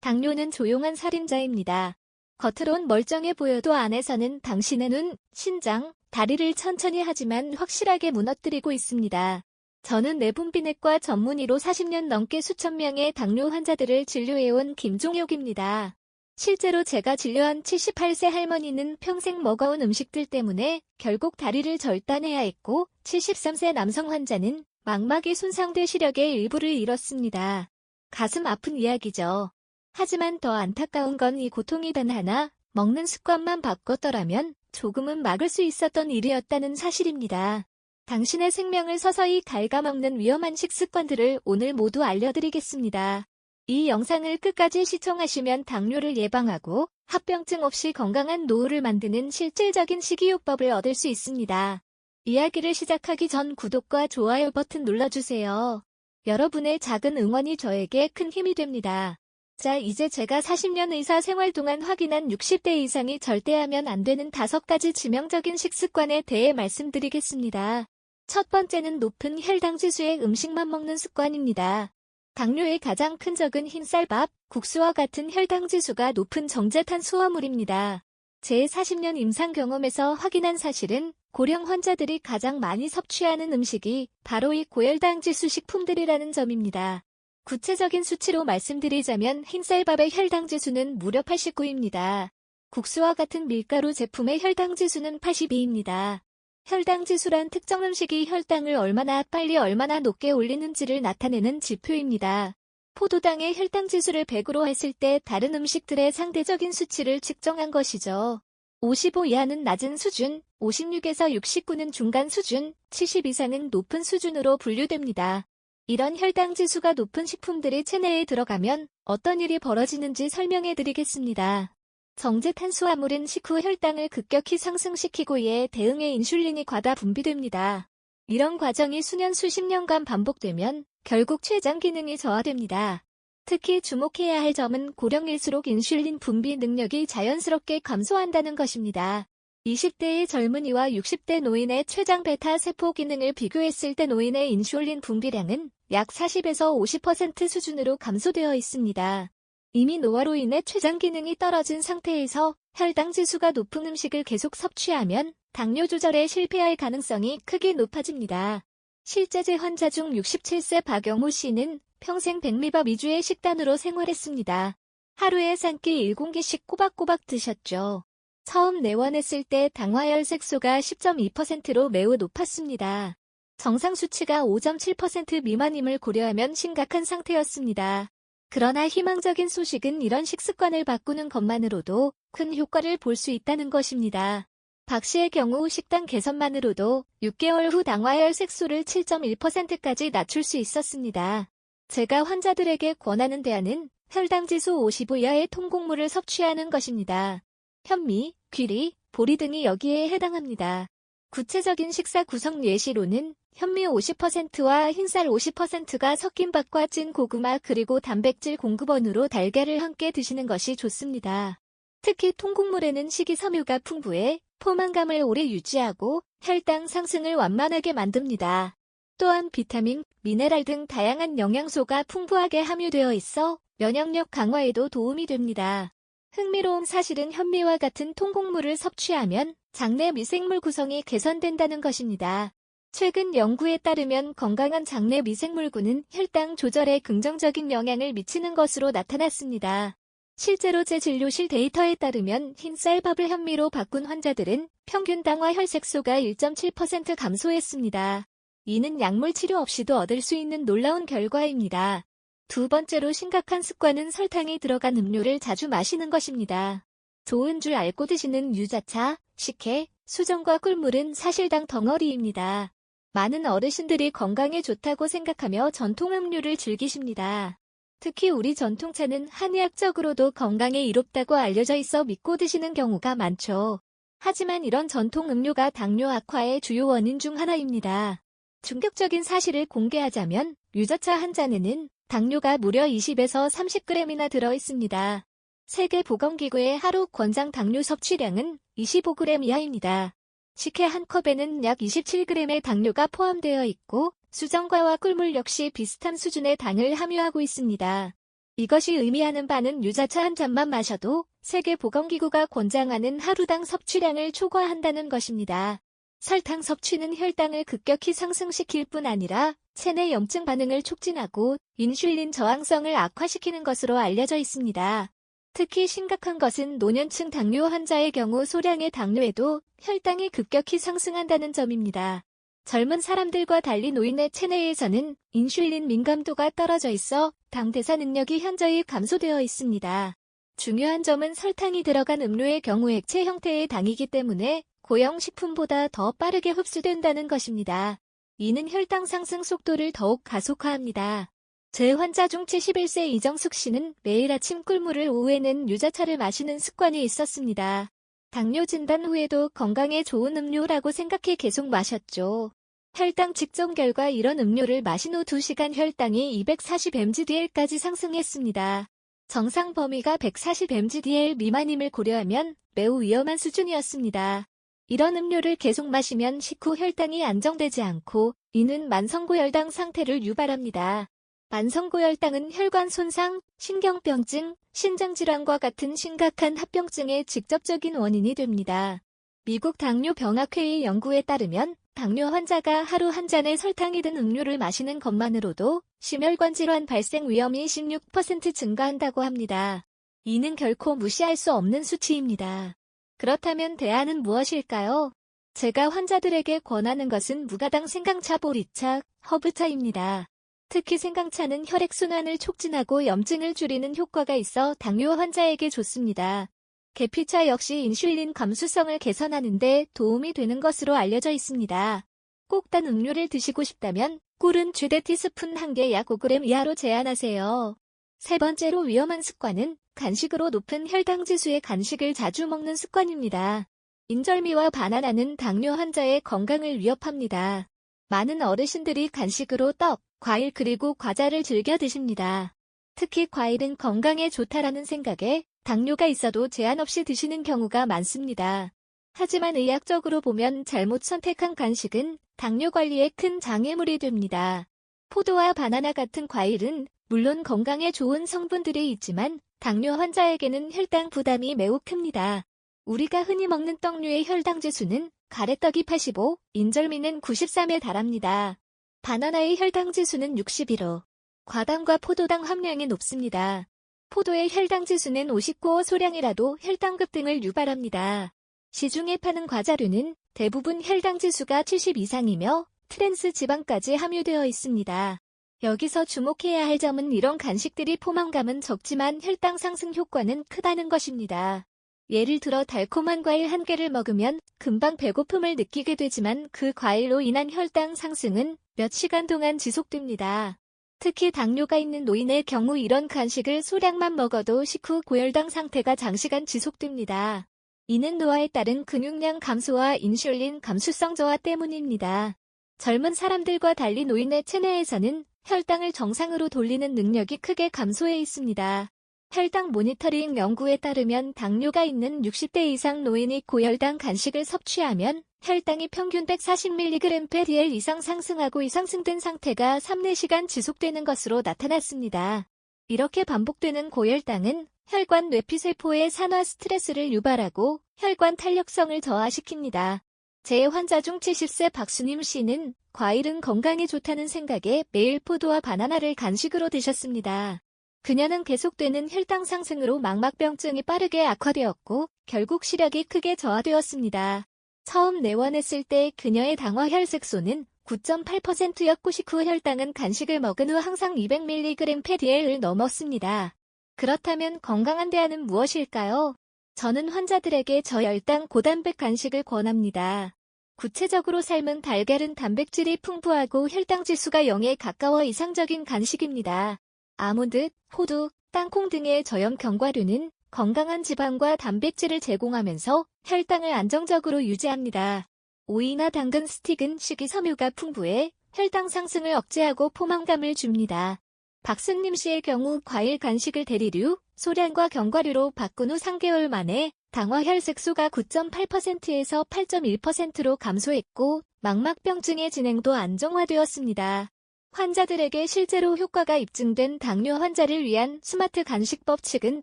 당뇨는 조용한 살인자입니다. 겉으론 멀쩡해 보여도 안에서는 당신의 눈, 심장, 다리를 천천히 하지만 확실하게 무너뜨리고 있습니다. 저는 내분비내과 전문의로 40년 넘게 수천 명의 당뇨 환자들을 진료해온 김종혁입니다. 실제로 제가 진료한 78세 할머니는 평생 먹어온 음식들 때문에 결국 다리를 절단해야 했고 73세 남성 환자는 망막이 손상돼 시력의 일부를 잃었습니다. 가슴 아픈 이야기죠. 하지만 더 안타까운 건 이 고통이 단 하나, 먹는 습관만 바꿨더라면 조금은 막을 수 있었던 일이었다는 사실입니다. 당신의 생명을 서서히 갉아먹는 위험한 식습관들을 오늘 모두 알려드리겠습니다. 이 영상을 끝까지 시청하시면 당뇨를 예방하고 합병증 없이 건강한 노후를 만드는 실질적인 식이요법을 얻을 수 있습니다. 이야기를 시작하기 전 구독과 좋아요 버튼 눌러주세요. 여러분의 작은 응원이 저에게 큰 힘이 됩니다. 자, 이제 제가 40년 의사 생활 동안 확인한 60대 이상이 절대 하면 안 되는 5가지 치명적인 식습관에 대해 말씀드리겠습니다. 첫 번째는 높은 혈당 지수의 음식만 먹는 습관입니다. 당뇨의 가장 큰 적은 흰쌀밥, 국수와 같은 혈당 지수가 높은 정제탄수화물입니다. 제 40년 임상 경험에서 확인한 사실은 고령 환자들이 가장 많이 섭취하는 음식이 바로 이 고혈당 지수 식품들이라는 점입니다. 구체적인 수치로 말씀드리자면 흰쌀밥의 혈당 지수는 무려 89입니다. 국수와 같은 밀가루 제품의 혈당 지수는 82입니다. 혈당 지수란 특정 음식이 혈당을 얼마나 빨리 얼마나 높게 올리는지를 나타내는 지표입니다. 포도당의 혈당 지수를 100으로 했을 때 다른 음식들의 상대적인 수치를 측정한 것이죠. 55 이하는 낮은 수준, 56에서 69는 중간 수준, 70 이상은 높은 수준으로 분류됩니다. 이런 혈당 지수가 높은 식품들이 체내에 들어가면 어떤 일이 벌어지는지 설명해 드리겠습니다. 정제탄수화물은 식후 혈당을 급격히 상승시키고 이에 대응해 인슐린이 과다 분비됩니다. 이런 과정이 수년 수십 년간 반복되면 결국 췌장 기능이 저하됩니다. 특히 주목해야 할 점은 고령일수록 인슐린 분비 능력이 자연스럽게 감소한다는 것입니다. 20대의 젊은이와 60대 노인의 췌장 베타 세포 기능을 비교했을 때 노인의 인슐린 분비량은 약 40에서 50% 수준으로 감소되어 있습니다. 이미 노화로 인해 췌장 기능이 떨어진 상태에서 혈당 지수가 높은 음식을 계속 섭취하면 당뇨 조절에 실패할 가능성이 크게 높아집니다. 실제 제 환자 중 67세 박영호 씨는 평생 백미밥 위주의 식단으로 생활했습니다. 하루에 한 끼 7개씩 꼬박꼬박 드셨죠. 처음 내원했을 때 당화혈 색소가 10.2%로 매우 높았습니다. 정상 수치가 5.7% 미만임을 고려하면 심각한 상태였습니다. 그러나 희망적인 소식은 이런 식습관을 바꾸는 것만으로도 큰 효과를 볼 수 있다는 것입니다. 박 씨의 경우 식단 개선만으로도 6개월 후 당화혈 색소를 7.1%까지 낮출 수 있었습니다. 제가 환자들에게 권하는 대안은 혈당 지수 55 이하의 통곡물을 섭취하는 것입니다. 현미, 귀리, 보리 등이 여기에 해당합니다. 구체적인 식사 구성 예시로는 현미 50%와 흰쌀 50%가 섞인 밥과 찐 고구마 그리고 단백질 공급원으로 달걀을 함께 드시는 것이 좋습니다. 특히 통곡물에는 식이섬유가 풍부해 포만감을 오래 유지하고 혈당 상승을 완만하게 만듭니다. 또한 비타민, 미네랄 등 다양한 영양소가 풍부하게 함유되어 있어 면역력 강화에도 도움이 됩니다. 흥미로운 사실은 현미와 같은 통곡물을 섭취하면 장내 미생물 구성이 개선된다는 것입니다. 최근 연구에 따르면 건강한 장내 미생물군은 혈당 조절에 긍정적인 영향을 미치는 것으로 나타났습니다. 실제로 제 진료실 데이터에 따르면 흰쌀밥을 현미로 바꾼 환자들은 평균 당화 혈색소가 1.7% 감소했습니다. 이는 약물 치료 없이도 얻을 수 있는 놀라운 결과입니다. 두 번째로 심각한 습관은 설탕이 들어간 음료를 자주 마시는 것입니다. 좋은 줄 알고 드시는 유자차, 식혜, 수정과 꿀물은 사실당 덩어리입니다. 많은 어르신들이 건강에 좋다고 생각하며 전통 음료를 즐기십니다. 특히 우리 전통차는 한의학적으로도 건강에 이롭다고 알려져 있어 믿고 드시는 경우가 많죠. 하지만 이런 전통 음료가 당뇨 악화의 주요 원인 중 하나입니다. 충격적인 사실을 공개하자면 유자차 한 잔에는 당뇨가 무려 20에서 30g이나 들어있습니다. 세계보건기구의 하루 권장 당뇨 섭취량은 25g 이하입니다. 식혜 한 컵에는 약 27g의 당뇨가 포함되어 있고 수정과와 꿀물 역시 비슷한 수준의 당을 함유하고 있습니다. 이것이 의미하는 바는 유자차 한 잔만 마셔도 세계보건기구가 권장하는 하루당 섭취량을 초과한다는 것입니다. 설탕 섭취는 혈당을 급격히 상승시킬 뿐 아니라 체내 염증 반응을 촉진하고 인슐린 저항성을 악화시키는 것으로 알려져 있습니다. 특히 심각한 것은 노년층 당뇨 환자의 경우 소량의 당뇨에도 혈당이 급격히 상승한다는 점입니다. 젊은 사람들과 달리 노인의 체내에서는 인슐린 민감도가 떨어져 있어 당 대사 능력이 현저히 감소되어 있습니다. 중요한 점은 설탕이 들어간 음료의 경우 액체 형태의 당이기 때문에 고형 식품보다 더 빠르게 흡수된다는 것입니다. 이는 혈당 상승 속도를 더욱 가속화합니다. 제 환자 중 71세 이정숙 씨는 매일 아침 꿀물을 오후에는 유자차를 마시는 습관이 있었습니다. 당뇨 진단 후에도 건강에 좋은 음료라고 생각해 계속 마셨죠. 혈당 측정 결과 이런 음료를 마신 후 2시간 혈당이 240mg/dl까지 상승했습니다. 정상 범위가 140mg/dl 미만임을 고려하면 매우 위험한 수준이었습니다. 이런 음료를 계속 마시면 식후 혈당이 안정되지 않고 이는 만성고혈당 상태를 유발합니다. 만성고혈당은 혈관 손상, 신경병증, 신장질환과 같은 심각한 합병증의 직접적인 원인이 됩니다. 미국 당뇨병학회의 연구에 따르면 당뇨 환자가 하루 한 잔의 설탕이 든 음료를 마시는 것만으로도 심혈관 질환 발생 위험이 16% 증가한다고 합니다. 이는 결코 무시할 수 없는 수치입니다. 그렇다면 대안은 무엇일까요? 제가 환자들에게 권하는 것은 무가당 생강차, 보리차, 허브차입니다. 특히 생강차는 혈액순환을 촉진하고 염증을 줄이는 효과가 있어 당뇨 환자에게 좋습니다. 계피차 역시 인슐린 감수성을 개선하는 데 도움이 되는 것으로 알려져 있습니다. 꼭 단 음료를 드시고 싶다면 꿀은 최대 티스푼 1개 약 5g 이하로 제한하세요. 세 번째로 위험한 습관은 간식으로 높은 혈당 지수의 간식을 자주 먹는 습관입니다. 인절미와 바나나는 당뇨 환자의 건강을 위협합니다. 많은 어르신들이 간식으로 떡, 과일 그리고 과자를 즐겨 드십니다. 특히 과일은 건강에 좋다라는 생각에 당뇨가 있어도 제한 없이 드시는 경우가 많습니다. 하지만 의학적으로 보면 잘못 선택한 간식은 당뇨 관리에 큰 장애물이 됩니다. 포도와 바나나 같은 과일은 물론 건강에 좋은 성분들이 있지만 당뇨 환자에게는 혈당 부담이 매우 큽니다. 우리가 흔히 먹는 떡류의 혈당 지수는 가래떡이 85, 인절미는 93에 달합니다. 바나나의 혈당 지수는 61호. 과당과 포도당 함량이 높습니다. 포도의 혈당 지수는 59호 소량이라도 혈당 급등을 유발합니다. 시중에 파는 과자류는 대부분 혈당 지수가 70 이상이며 트랜스 지방까지 함유되어 있습니다. 여기서 주목해야 할 점은 이런 간식들이 포만감은 적지만 혈당 상승 효과는 크다는 것입니다. 예를 들어 달콤한 과일 1개를 먹으면 금방 배고픔을 느끼게 되지만 그 과일로 인한 혈당 상승은 몇 시간 동안 지속됩니다. 특히 당뇨가 있는 노인의 경우 이런 간식을 소량만 먹어도 식후 고혈당 상태가 장시간 지속됩니다. 이는 노화에 따른 근육량 감소와 인슐린 감수성 저하 때문입니다. 젊은 사람들과 달리 노인의 체내에서는 혈당을 정상으로 돌리는 능력이 크게 감소해 있습니다. 혈당 모니터링 연구에 따르면 당뇨가 있는 60대 이상 노인이 고혈당 간식을 섭취하면 혈당이 평균 140mg/dl 이상 상승하고 이 상승된 상태가 3-4시간 지속되는 것으로 나타났습니다. 이렇게 반복되는 고혈당은 혈관 뇌피세포의 산화 스트레스를 유발하고 혈관 탄력성을 저하시킵니다. 제 환자 중 70세 박수님 씨는 과일은 건강에 좋다는 생각에 매일 포도와 바나나를 간식으로 드셨습니다. 그녀는 계속되는 혈당 상승으로 망막병증이 빠르게 악화되었고 결국 시력이 크게 저하되었습니다. 처음 내원했을 때 그녀의 당화 혈색소는 9.8%였고 식후 혈당은 간식을 먹은 후 항상 200mg/dl을 넘었습니다. 그렇다면 건강한 대안은 무엇일까요? 저는 환자들에게 저혈당 고단백 간식을 권합니다. 구체적으로 삶은 달걀은 단백질이 풍부하고 혈당 지수가 0에 가까워 이상적인 간식입니다. 아몬드, 호두, 땅콩 등의 저염 견과류는 건강한 지방과 단백질을 제공하면서 혈당을 안정적으로 유지합니다. 오이나 당근 스틱은 식이섬유가 풍부해 혈당 상승을 억제하고 포만감을 줍니다. 박순님 씨의 경우 과일 간식을 대리류, 소량과 견과류로 바꾼 후 3개월 만에 당화 혈색소가 9.8%에서 8.1%로 감소했고 망막병증의 진행도 안정화되었습니다. 환자들에게 실제로 효과가 입증된 당뇨 환자를 위한 스마트 간식 법칙은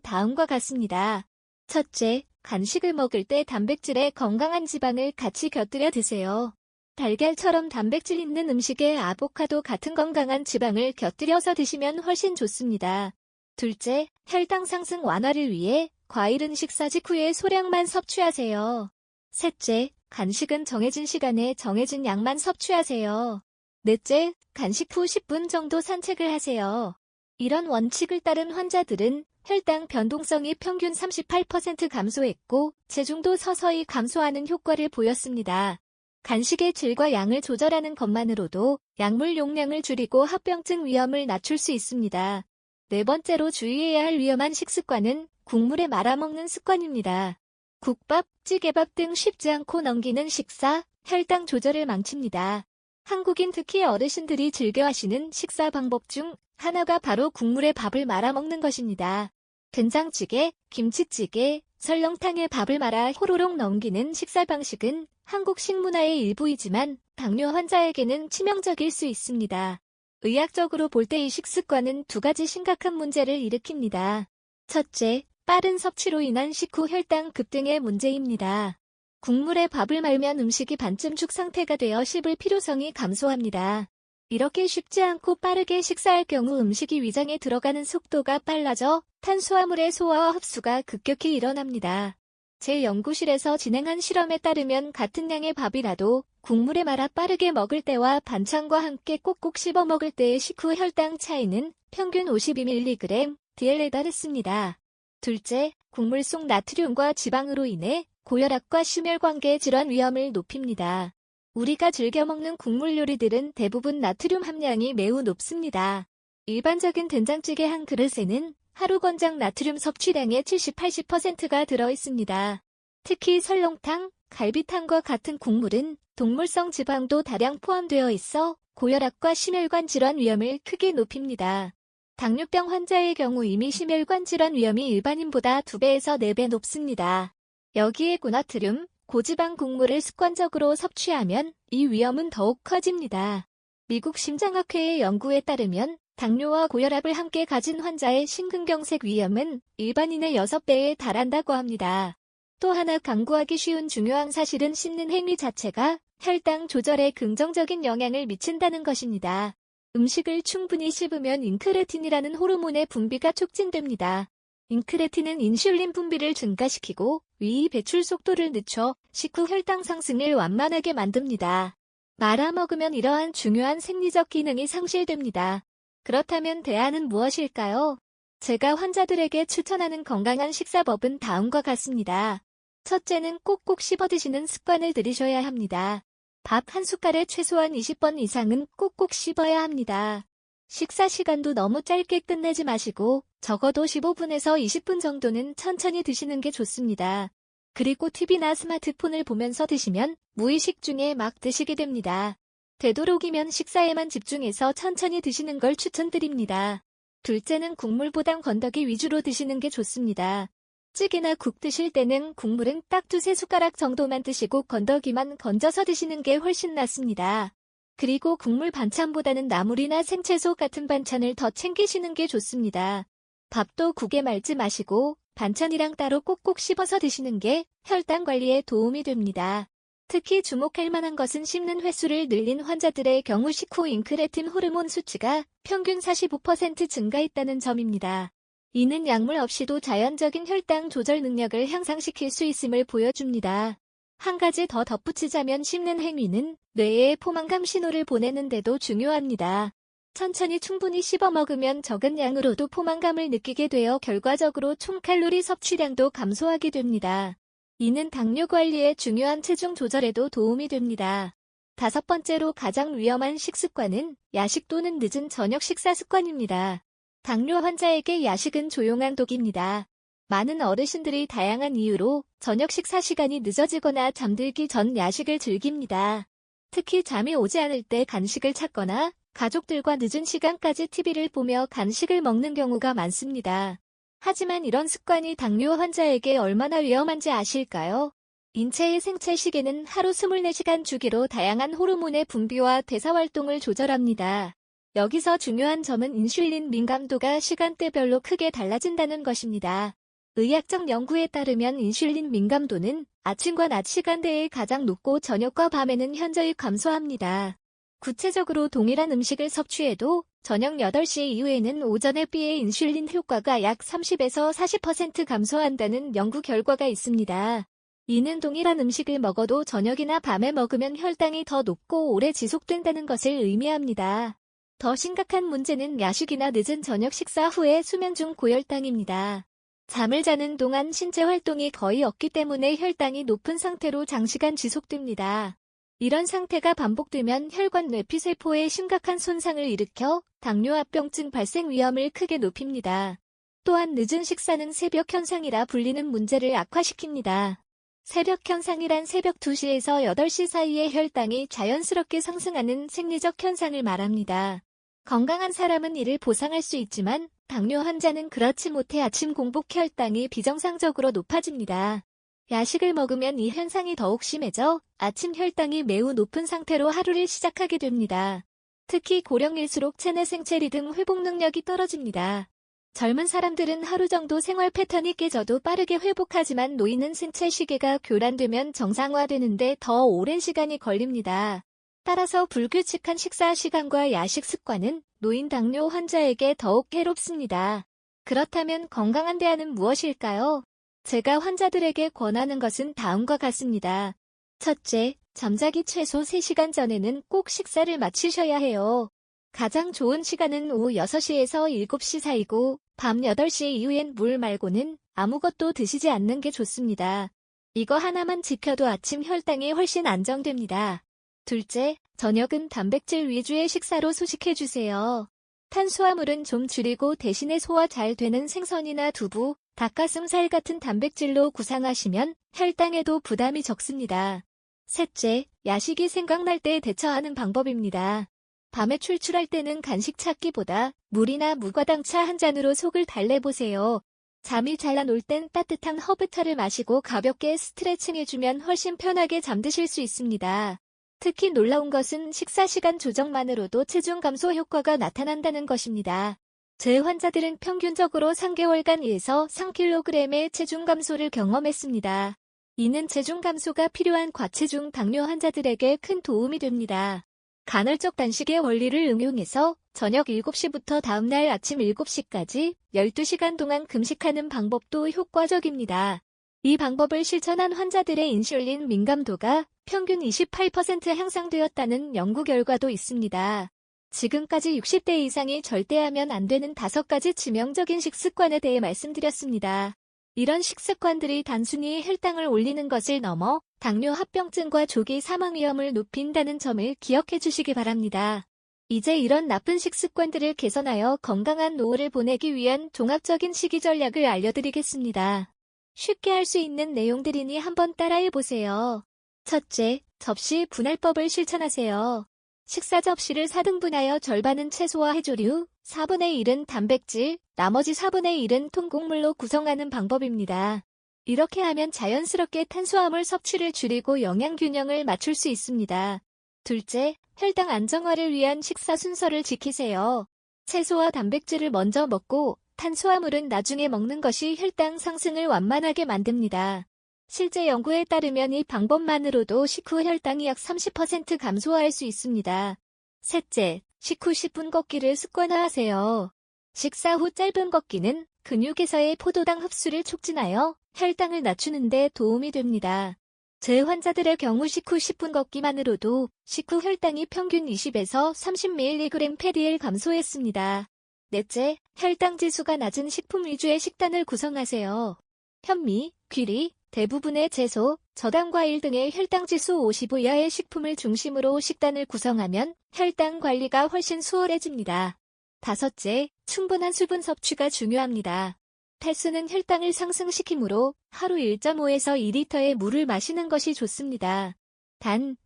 다음과 같습니다. 첫째, 간식을 먹을 때 단백질에 건강한 지방을 같이 곁들여 드세요. 달걀처럼 단백질 있는 음식에 아보카도 같은 건강한 지방을 곁들여서 드시면 훨씬 좋습니다. 둘째, 혈당 상승 완화를 위해 과일은 식사 직후에 소량만 섭취하세요. 셋째, 간식은 정해진 시간에 정해진 양만 섭취하세요. 넷째, 간식 후 10분 정도 산책을 하세요. 이런 원칙을 따른 환자들은 혈당 변동성이 평균 38% 감소했고 체중도 서서히 감소하는 효과를 보였습니다. 간식의 질과 양을 조절하는 것만으로도 약물 용량을 줄이고 합병증 위험을 낮출 수 있습니다. 네 번째로 주의해야 할 위험한 식습관은 국물에 말아먹는 습관입니다. 국밥, 찌개밥 등 쉽지 않고 넘기는 식사, 혈당 조절을 망칩니다. 한국인 특히 어르신들이 즐겨 하시는 식사 방법 중 하나가 바로 국물에 밥을 말아먹는 것입니다. 된장찌개, 김치찌개, 설렁탕에 밥을 말아 호로록 넘기는 식사 방식은 한국 식문화의 일부이지만 당뇨 환자에게는 치명적일 수 있습니다. 의학적으로 볼 때 이 식습관은 두 가지 심각한 문제를 일으킵니다. 첫째, 빠른 섭취로 인한 식후 혈당 급등의 문제입니다. 국물에 밥을 말면 음식이 반쯤 죽 상태가 되어 씹을 필요성이 감소합니다. 이렇게 쉽지 않고 빠르게 식사할 경우 음식이 위장에 들어가는 속도가 빨라져 탄수화물의 소화와 흡수가 급격히 일어납니다. 제 연구실에서 진행한 실험에 따르면 같은 양의 밥이라도 국물에 말아 빠르게 먹을 때와 반찬과 함께 꼭꼭 씹어 먹을 때의 식후 혈당 차이는 평균 52mg/dl에 달했습니다. 둘째, 국물 속 나트륨과 지방으로 인해 고혈압과 심혈관계 질환 위험을 높입니다. 우리가 즐겨 먹는 국물 요리들은 대부분 나트륨 함량이 매우 높습니다. 일반적인 된장찌개 한 그릇에는 하루 권장 나트륨 섭취량의 70-80%가 들어있습니다. 특히 설렁탕, 갈비탕과 같은 국물은 동물성 지방도 다량 포함되어 있어 고혈압과 심혈관 질환 위험을 크게 높입니다. 당뇨병 환자의 경우 이미 심혈관 질환 위험이 일반인보다 2배에서 4배 높습니다. 여기에 고나트륨, 고지방 국물을 습관적으로 섭취하면 이 위험은 더욱 커집니다. 미국 심장학회의 연구에 따르면 당뇨와 고혈압을 함께 가진 환자의 심근경색 위험은 일반인의 6배에 달한다고 합니다. 또 하나 강구하기 쉬운 중요한 사실은 씹는 행위 자체가 혈당 조절에 긍정적인 영향을 미친다는 것입니다. 음식을 충분히 씹으면 인크레틴이라는 호르몬의 분비가 촉진됩니다. 인크레틴은 인슐린 분비를 증가시키고 위 배출 속도를 늦춰 식후 혈당 상승을 완만하게 만듭니다. 말아먹으면 이러한 중요한 생리적 기능이 상실됩니다. 그렇다면 대안은 무엇일까요? 제가 환자들에게 추천하는 건강한 식사법은 다음과 같습니다. 첫째는 꼭꼭 씹어 드시는 습관을 들이셔야 합니다. 밥 한 숟갈에 최소한 20번 이상은 꼭꼭 씹어야 합니다. 식사 시간도 너무 짧게 끝내지 마시고 적어도 15분에서 20분 정도는 천천히 드시는 게 좋습니다. 그리고 TV나 스마트폰을 보면서 드시면 무의식 중에 막 드시게 됩니다. 되도록이면 식사에만 집중해서 천천히 드시는 걸 추천드립니다. 둘째는 국물보단 건더기 위주로 드시는 게 좋습니다. 찌개나 국 드실 때는 국물은 딱 2-3숟가락 정도만 드시고 건더기만 건져서 드시는 게 훨씬 낫습니다. 그리고 국물 반찬보다는 나물이나 생채소 같은 반찬을 더 챙기시는 게 좋습니다. 밥도 국에 말지 마시고 반찬이랑 따로 꼭꼭 씹어서 드시는 게 혈당 관리에 도움이 됩니다. 특히 주목할 만한 것은 씹는 횟수를 늘린 환자들의 경우 식후 인크레틴 호르몬 수치가 평균 45% 증가했다는 점입니다. 이는 약물 없이도 자연적인 혈당 조절 능력을 향상시킬 수 있음을 보여줍니다. 한 가지 더 덧붙이자면 씹는 행위는 뇌에 포만감 신호를 보내는 데도 중요합니다. 천천히 충분히 씹어 먹으면 적은 양으로도 포만감을 느끼게 되어 결과적으로 총 칼로리 섭취량도 감소하게 됩니다. 이는 당뇨 관리에 중요한 체중 조절에도 도움이 됩니다. 다섯 번째로 가장 위험한 식습관은 야식 또는 늦은 저녁 식사 습관입니다. 당뇨 환자에게 야식은 조용한 독입니다. 많은 어르신들이 다양한 이유로 저녁 식사 시간이 늦어지거나 잠들기 전 야식을 즐깁니다. 특히 잠이 오지 않을 때 간식을 찾거나 가족들과 늦은 시간까지 TV를 보며 간식을 먹는 경우가 많습니다. 하지만 이런 습관이 당뇨 환자에게 얼마나 위험한지 아실까요? 인체의 생체 시계는 하루 24시간 주기로 다양한 호르몬의 분비와 대사활동을 조절합니다. 여기서 중요한 점은 인슐린 민감도가 시간대별로 크게 달라진다는 것입니다. 의학적 연구에 따르면 인슐린 민감도는 아침과 낮 시간대에 가장 높고 저녁과 밤에는 현저히 감소합니다. 구체적으로 동일한 음식을 섭취해도 저녁 8시 이후에는 오전에 비해 인슐린 효과가 약 30에서 40% 감소한다는 연구 결과가 있습니다. 이는 동일한 음식을 먹어도 저녁이나 밤에 먹으면 혈당이 더 높고 오래 지속된다는 것을 의미합니다. 더 심각한 문제는 야식이나 늦은 저녁 식사 후에 수면 중 고혈당입니다. 잠을 자는 동안 신체 활동이 거의 없기 때문에 혈당이 높은 상태로 장시간 지속됩니다. 이런 상태가 반복되면 혈관 뇌피세포에 심각한 손상을 일으켜 당뇨합병증 발생 위험을 크게 높입니다. 또한 늦은 식사는 새벽 현상이라 불리는 문제를 악화시킵니다. 새벽 현상이란 새벽 2시에서 8시 사이에 혈당이 자연스럽게 상승하는 생리적 현상을 말합니다. 건강한 사람은 이를 보상할 수 있지만 당뇨 환자는 그렇지 못해 아침 공복 혈당이 비정상적으로 높아집니다. 야식을 먹으면 이 현상이 더욱 심해져 아침 혈당이 매우 높은 상태로 하루를 시작하게 됩니다. 특히 고령일수록 체내 생체 리듬 회복 능력이 떨어집니다. 젊은 사람들은 하루 정도 생활 패턴이 깨져도 빠르게 회복하지만 노인은 생체 시계가 교란되면 정상화되는데 더 오랜 시간이 걸립니다. 따라서 불규칙한 식사 시간과 야식 습관은 노인 당뇨 환자에게 더욱 해롭습니다. 그렇다면 건강한 대안은 무엇일까요? 제가 환자들에게 권하는 것은 다음과 같습니다. 첫째, 잠자기 최소 3시간 전에는 꼭 식사를 마치셔야 해요. 가장 좋은 시간은 오후 6시에서 7시 사이고 밤 8시 이후엔 물 말고는 아무것도 드시지 않는 게 좋습니다. 이거 하나만 지켜도 아침 혈당이 훨씬 안정됩니다. 둘째, 저녁은 단백질 위주의 식사로 소식해주세요. 탄수화물은 좀 줄이고 대신에 소화 잘 되는 생선이나 두부, 닭가슴살 같은 단백질로 구상하시면 혈당에도 부담이 적습니다. 셋째, 야식이 생각날 때 대처하는 방법입니다. 밤에 출출할 때는 간식 찾기보다 물이나 무과당차 한 잔으로 속을 달래보세요. 잠이 잘 안 올 땐 따뜻한 허브차를 마시고 가볍게 스트레칭해주면 훨씬 편하게 잠드실 수 있습니다. 특히 놀라운 것은 식사 시간 조정만으로도 체중 감소 효과가 나타난다는 것입니다. 제 환자들은 평균적으로 3개월간 2에서 3kg의 체중 감소를 경험했습니다. 이는 체중 감소가 필요한 과체중 당뇨 환자들에게 큰 도움이 됩니다. 간헐적 단식의 원리를 응용해서 저녁 7시부터 다음날 아침 7시까지 12시간 동안 금식하는 방법도 효과적입니다. 이 방법을 실천한 환자들의 인슐린 민감도가 평균 28% 향상되었다는 연구 결과도 있습니다. 지금까지 60대 이상이 절대 하면 안 되는 5가지 치명적인 식습관에 대해 말씀드렸습니다. 이런 식습관들이 단순히 혈당을 올리는 것을 넘어 당뇨 합병증과 조기 사망 위험을 높인다는 점을 기억해 주시기 바랍니다. 이제 이런 나쁜 식습관들을 개선하여 건강한 노후를 보내기 위한 종합적인 식이 전략을 알려드리겠습니다. 쉽게 할 수 있는 내용들이니 한번 따라해 보세요. 첫째, 접시 분할법을 실천하세요. 식사 접시를 4등분하여 절반은 채소와 해조류, 4분의 1은 단백질, 나머지 4분의 1은 통곡물로 구성하는 방법입니다. 이렇게 하면 자연스럽게 탄수화물 섭취를 줄이고 영양 균형을 맞출 수 있습니다. 둘째, 혈당 안정화를 위한 식사 순서를 지키세요. 채소와 단백질을 먼저 먹고 탄수화물은 나중에 먹는 것이 혈당 상승을 완만하게 만듭니다. 실제 연구에 따르면 이 방법만으로도 식후 혈당이 약 30% 감소할 수 있습니다. 셋째, 식후 10분 걷기를 습관화하세요. 식사 후 짧은 걷기는 근육에서의 포도당 흡수를 촉진하여 혈당을 낮추는 데 도움이 됩니다. 제 환자들의 경우 식후 10분 걷기만으로도 식후 혈당이 평균 20에서 30mg/dl 감소했습니다. 넷째, 혈당 지수가 낮은 식품 위주의 식단을 구성하세요. 현미, 귀리, 대부분의 채소, 저당 과일 등의 혈당 지수 55 이하의 식품을 중심으로 식단을 구성하면 혈당 관리가 훨씬 수월해집니다. 다섯째, 충분한 수분 섭취가 중요합니다. 탈수는 혈당을 상승시키므로 하루 1.5에서 2리터의 물을 마시는 것이 좋습니다. 당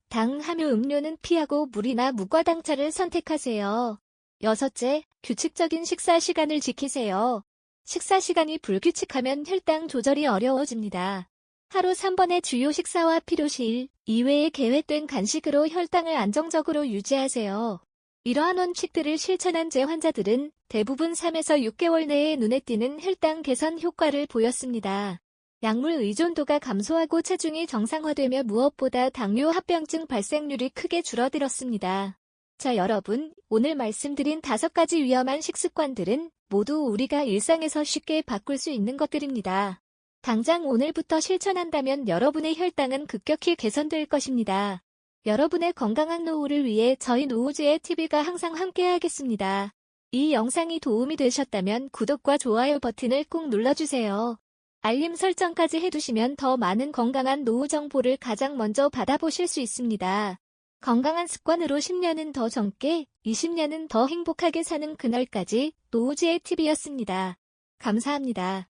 함유 음료는 피하고 물이나 무과당차를 선택하세요. 여섯째, 규칙적인 식사 시간을 지키세요. 식사 시간이 불규칙하면 혈당 조절이 어려워집니다. 하루 3번의 주요 식사와 필요시일 이외에 계획된 간식으로 혈당을 안정적으로 유지하세요. 이러한 원칙들을 실천한 제 환자들은 대부분 3에서 6개월 내에 눈에 띄는 혈당 개선 효과를 보였습니다. 약물 의존도가 감소하고 체중이 정상화되며 무엇보다 당뇨 합병증 발생률이 크게 줄어들었습니다. 자, 여러분, 오늘 말씀드린 5가지 위험한 식습관들은 모두 우리가 일상에서 쉽게 바꿀 수 있는 것들입니다. 당장 오늘부터 실천한다면 여러분의 혈당은 급격히 개선될 것입니다. 여러분의 건강한 노후를 위해 저희 노후주의 TV가 항상 함께하겠습니다. 이 영상이 도움이 되셨다면 구독과 좋아요 버튼을 꼭 눌러주세요. 알림 설정까지 해두시면 더 많은 건강한 노후 정보를 가장 먼저 받아보실 수 있습니다. 건강한 습관으로 10년은 더 젊게, 20년은 더 행복하게 사는 그날까지 노후주의 TV였습니다. 감사합니다.